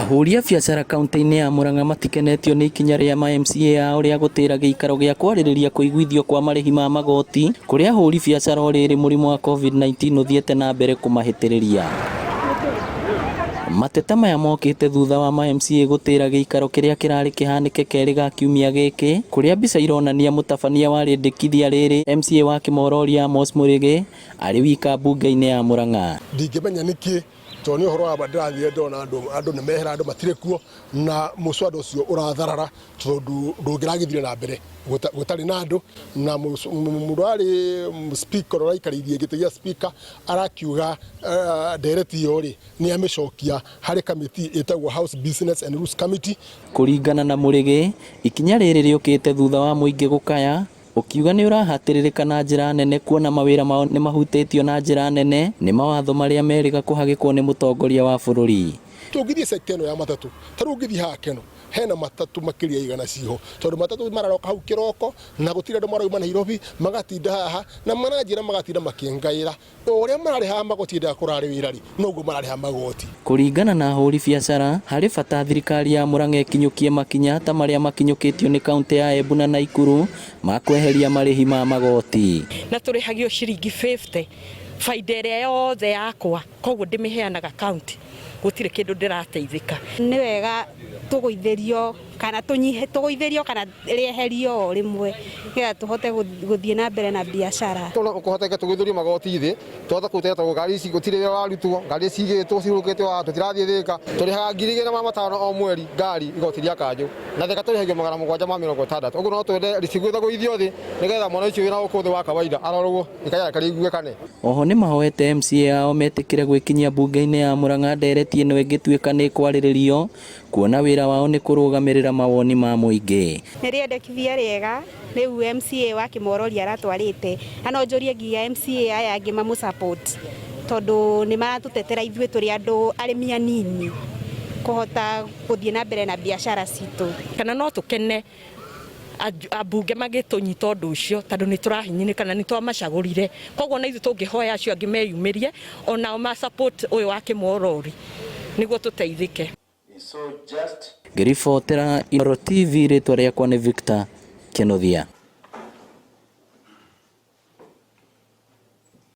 Ahũri a biacara kaunti-inĩ ya Murang'a matikenetio nĩ ikinya rĩa MCA ao rĩa gũtĩĩra gĩikaro gĩa kwarĩrĩria kũiguithio kwa marĩhi ma magoti kũrĩa ahũri biacara rĩrĩ mũrimũ wa COVID-19 ũthiĩte na mbere kũmahĩtĩrĩria. Mateta maya mokĩte thutha wa MCA gũtĩĩra gĩikaro kĩrĩa kĩrarĩ kĩhanĩke kerĩ ga kiumia gĩkĩ, kũrĩa mbica ironania mũtabania wa rĩendekithia rĩrĩ MCA wa Kĩmororia Mũrang'a arĩ wika mbunge-inĩ ya Murang'a. Ndingĩmenya nĩkĩ tondũ nĩ ũhoro wa ndĩrathiĩ ndona andũ nĩ mehera andũ matirĩ kuo na mũswada ũcio ũratharara tondũ ndũngĩragĩthire na mbere gũtarĩ na andũ na mũndũ warĩ speaker ũraikarĩirie gĩtĩ gĩa speaker arakiuga ndreti ĩyo rĩ nĩ amĩcokia harĩ kamĩtĩ ĩtagwo House Business and Rules Committee. Kũringana na Mũrĩgĩ, ikinya rĩrĩ rĩũkĩte thutha wa mũingĩ gũkaya ukiuga nĩ ũrahatĩrĩrĩka na njĩra nene kuona mawĩra mao nĩ mahutĩtio na njĩra nene nĩ mawatho marĩa meriga kũhagĩkwo nĩ mũtongoria wa bũrũri. Tũngĩthiĩ sector ĩno ya matatũ, ta rĩu ũngĩthiĩ haha Keno hena matatũ makĩria igana ciho tondũ matatũ mararoka hau kĩroko na gũtirĩ andũ marauma Nairobi magatinda haha na mananjĩra magatinda makĩngaĩra ũrĩa mararĩha magoti nda kũrarĩ wĩra rĩ noguo mararĩha magoti. Kũringana na ahũri biacara, harĩ bata thirikari ya Murang'a ĩkinyũkie makinya ta marĩa makinyũkĩtio nĩ kaunti ya Embu na Naikuru ma kweheria marĩhi ma magoti. Na tũrĩhagio ciringi 50 faida ĩrĩa yothe yakwa koguo ndĩmĩheanaga kaunti gũtirĩ kĩndũ ndĩrateithĩka. Nĩ wega tũgũithĩrio kana tũgũithĩrio kana rĩeherio rĩmwe nĩgetha tũhote gũthiĩ na mbere na biacara. Ũkũhoteka tũgũithĩrio magoti thĩ twahota kũteta ngari ici gũtirĩ wĩra warutwo ngari cigĩtwo cirũkĩte wa tũtirathiĩ thĩka tũrĩhaga 2,500 o mweri ngari igoti rĩa kanjũ na theka tũrĩhagio 760. Ũguo no twende rĩcigwĩtha gũithio thĩ nĩgetha mwana ũcio wĩra ũkũthĩ wa kawaida arorwo ikaya karĩiguĩkane. Oho nĩ mahoete MCA ao metĩkĩre gwĩkinyia mbunge-inĩ ya Murang'a ndereti ĩno ĩngĩtuĩka nĩ kwarĩrĩrio kuona wĩra wao nĩ kũrũgamĩrĩra mawoni ma mũingĩ. Nĩ rĩendekithia rĩega rĩu MCA wa Kĩmororia aratwarĩte no njũrie nginya MCA aya angĩ mamũ support tondũ nĩ maratũtetera ithuĩ tũrĩ andũ arĩmi anini kũhota gũthiĩ na mbere na biacara citũ. Kana no tũkene ambunge magĩtũnyita ũndũ ũcio tondũ nĩ tũrahinyĩrĩka na nĩ twamacagũrire koguo na ithuĩ tũngĩhoya acio angĩ meyumĩrie onao ma support ũyũ wa Kĩmorori nĩguo tũteithĩke. Ngĩribotera Inooro TV, rĩtwa rĩakwa nĩ Victor Kĩnuthia.